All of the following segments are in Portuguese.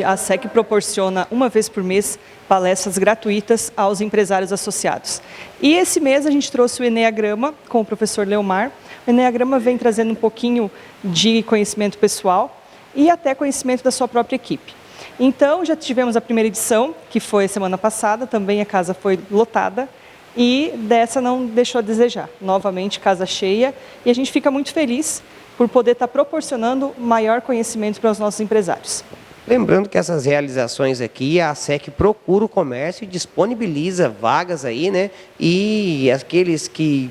A SEC proporciona uma vez por mês palestras gratuitas aos empresários associados. E esse mês a gente trouxe o Enneagrama com o professor Leomar. O Enneagrama vem trazendo um pouquinho de conhecimento pessoal e até conhecimento da sua própria equipe. Então já tivemos a primeira edição, que foi semana passada, também a casa foi lotada e dessa não deixou a desejar. Novamente casa cheia e a gente fica muito feliz por poder estar proporcionando maior conhecimento para os nossos empresários. Lembrando que essas realizações aqui, a SEC procura o comércio e disponibiliza vagas aí, né? E aqueles que,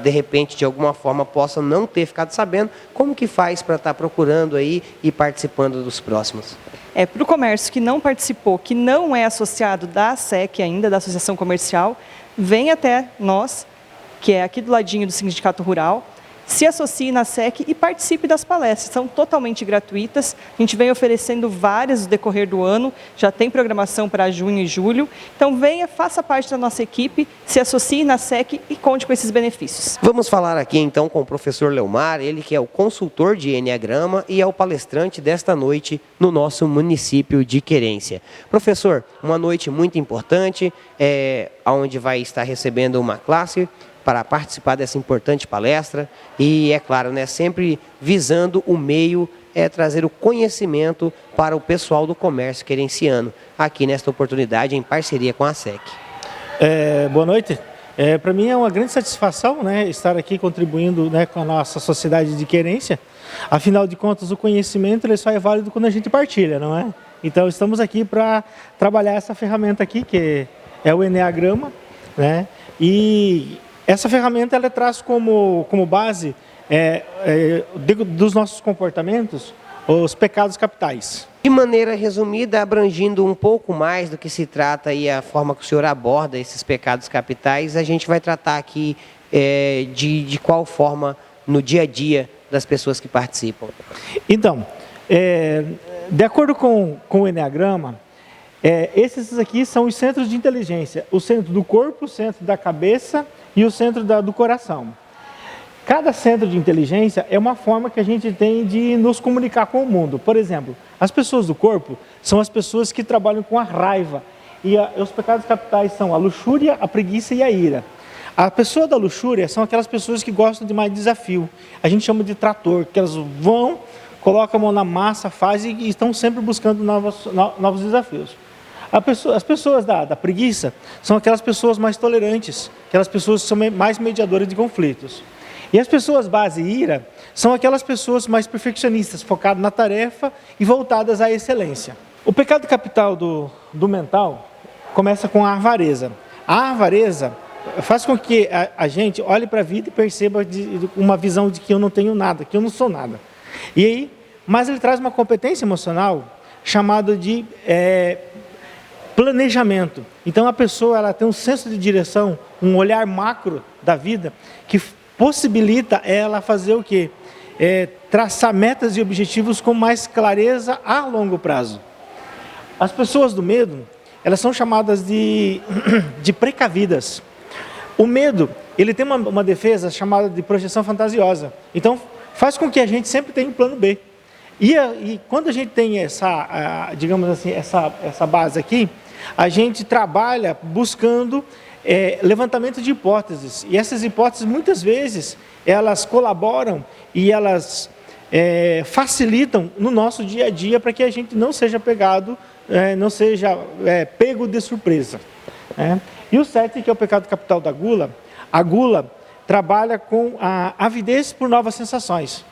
de repente, de alguma forma, possam não ter ficado sabendo, como que faz para estar procurando aí e participando dos próximos? Para o comércio que não participou, que não é associado da SEC ainda, da Associação Comercial, vem até nós, que é aqui do ladinho do Sindicato Rural, se associe na SEC e participe das palestras, são totalmente gratuitas, a gente vem oferecendo várias no decorrer do ano, já tem programação para junho e julho, então venha, faça parte da nossa equipe, se associe na SEC e conte com esses benefícios. Vamos falar aqui então com o professor Leomar, ele que é o consultor de Enneagrama e é o palestrante desta noite no nosso município de Querência. Professor, uma noite muito importante, onde vai estar recebendo uma classe para participar dessa importante palestra e, é claro, né, sempre visando o meio, trazer o conhecimento para o pessoal do comércio querenciano, aqui nesta oportunidade em parceria com a SEC. Boa noite. Para mim é uma grande satisfação, né, estar aqui contribuindo, né, com a nossa sociedade de querência. Afinal de contas, o conhecimento ele só é válido quando a gente partilha, não é? Então estamos aqui para trabalhar essa ferramenta aqui, que é o Enneagrama, né? E essa ferramenta ela traz como base dos nossos comportamentos os pecados capitais. De maneira resumida, abrangindo um pouco mais do que se trata e a forma que o senhor aborda esses pecados capitais, a gente vai tratar aqui de qual forma no dia a dia das pessoas que participam. Então, de acordo com o Enneagrama, esses aqui são os centros de inteligência, o centro do corpo, o centro da cabeça e o centro do coração. Cada centro de inteligência é uma forma que a gente tem de nos comunicar com o mundo. Por exemplo, as pessoas do corpo são as pessoas que trabalham com a raiva. E os pecados capitais são a luxúria, a preguiça e a ira. A pessoa da luxúria são aquelas pessoas que gostam de mais desafio. A gente chama de trator, que elas vão, colocam a mão na massa, fazem e estão sempre buscando novos desafios. As pessoas da preguiça são aquelas pessoas mais tolerantes, aquelas pessoas que são mais mediadoras de conflitos. E as pessoas base ira são aquelas pessoas mais perfeccionistas, focadas na tarefa e voltadas à excelência. O pecado capital do mental começa com a avareza. A avareza faz com que a gente olhe para a vida e perceba uma visão de que eu não tenho nada, que eu não sou nada. Mas ele traz uma competência emocional chamada de planejamento. Então a pessoa ela tem um senso de direção, um olhar macro da vida que possibilita ela fazer o quê? Traçar metas e objetivos com mais clareza a longo prazo. As pessoas do medo, elas são chamadas de precavidas. O medo, ele tem uma defesa chamada de projeção fantasiosa. Então faz com que a gente sempre tenha um plano B. E quando a gente tem digamos assim, essa base aqui, a gente trabalha buscando levantamento de hipóteses. E essas hipóteses, muitas vezes, elas colaboram e elas facilitam no nosso dia a dia para que a gente não seja pego de surpresa. E o 7, que é o pecado capital da gula, a gula trabalha com a avidez por novas sensações.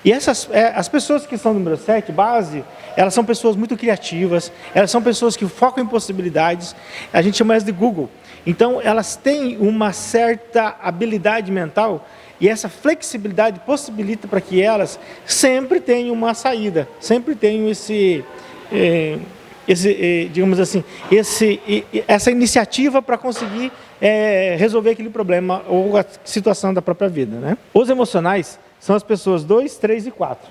E as pessoas que são número 7, base, elas são pessoas muito criativas, elas são pessoas que focam em possibilidades, a gente chama elas de Google. Então, elas têm uma certa habilidade mental e essa flexibilidade possibilita para que elas sempre tenham uma saída, sempre tenham digamos assim, essa iniciativa para conseguir resolver aquele problema ou a situação da própria vida, né? Os emocionais são as pessoas 2, 3 e 4.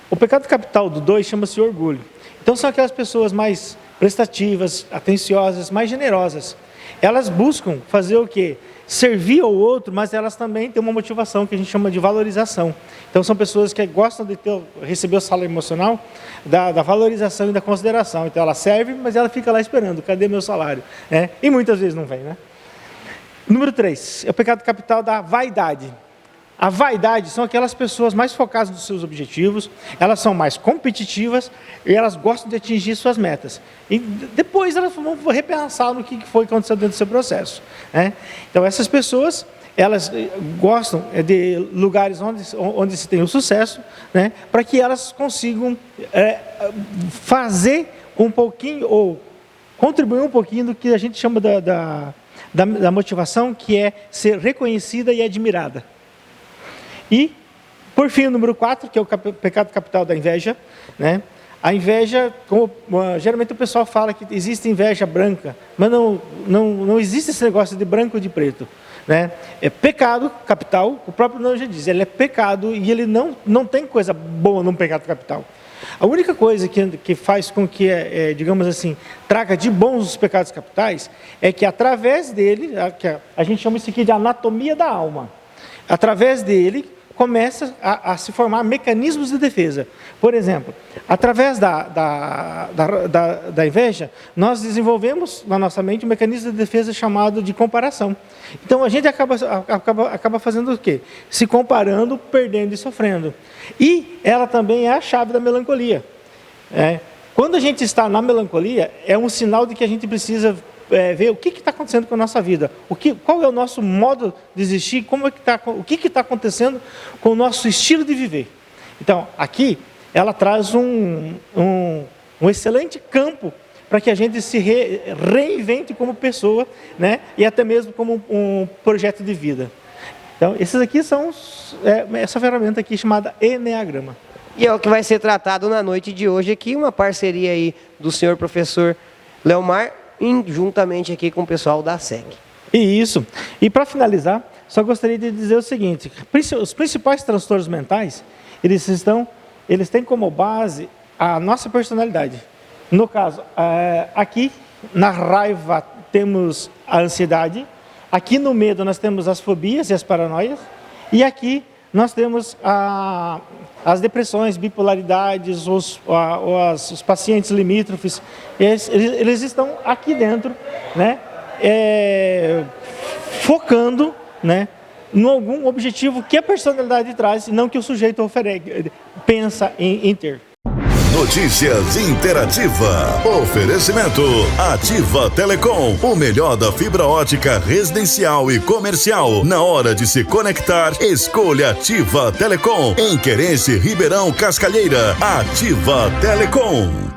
O pecado capital do 2 chama-se orgulho. Então são aquelas pessoas mais prestativas, atenciosas, mais generosas. elas buscam fazer o quê? Servir ao outro, mas elas também têm uma motivação que a gente chama de valorização. Então, são pessoas que gostam de receber o salário emocional da valorização e da consideração. Então, ela serve, mas ela fica lá esperando, cadê meu salário? E muitas vezes não vem, né? Número 3, é o pecado capital da vaidade. A vaidade são aquelas pessoas mais focadas nos seus objetivos, elas são mais competitivas e elas gostam de atingir suas metas. E depois elas vão repensar no que foi que aconteceu dentro do seu processo. Então, essas pessoas, elas gostam de lugares onde se tem o sucesso, para que elas consigam fazer um pouquinho, ou contribuir um pouquinho do que a gente chama da motivação, que é ser reconhecida e admirada. E, por fim, o número 4, que é o pecado capital da inveja. A inveja, geralmente o pessoal fala que existe inveja branca, mas não existe esse negócio de branco e de preto. É pecado capital, o próprio nome já diz, ele é pecado e ele não tem coisa boa num pecado capital. A única coisa que faz com que, digamos assim, traga de bons os pecados capitais, é que através dele, a gente chama isso aqui de anatomia da alma, através dele começa a se formar mecanismos de defesa. Por exemplo, através da inveja, nós desenvolvemos na nossa mente um mecanismo de defesa chamado de comparação. Então, a gente acaba fazendo o quê? Se comparando, perdendo e sofrendo. E ela também é a chave da melancolia. Quando a gente está na melancolia, é um sinal de que a gente precisa ver o que está acontecendo com a nossa vida, qual é o nosso modo de existir, o que está acontecendo com o nosso estilo de viver. Então, aqui, ela traz um excelente campo para que a gente se reinvente como pessoa, e até mesmo como um projeto de vida. Então, esses aqui são essa ferramenta aqui chamada Eneagrama. E é o que vai ser tratado na noite de hoje aqui, uma parceria aí do senhor professor Leomar, juntamente aqui com o pessoal da SEC. Isso. E para finalizar, só gostaria de dizer o seguinte: os principais transtornos mentais, eles têm como base a nossa personalidade. No caso, aqui na raiva temos a ansiedade, aqui no medo nós temos as fobias e as paranoias, e aqui nós temos as depressões, bipolaridades, os pacientes limítrofes, eles estão aqui dentro, focando, em algum objetivo que a personalidade traz, e não que o sujeito pensa em ter. Notícias Interativa. Oferecimento Ativa Telecom. O melhor da fibra ótica residencial e comercial. Na hora de se conectar, escolha Ativa Telecom. Em Querência, Ribeirão, Cascalheira. Ativa Telecom.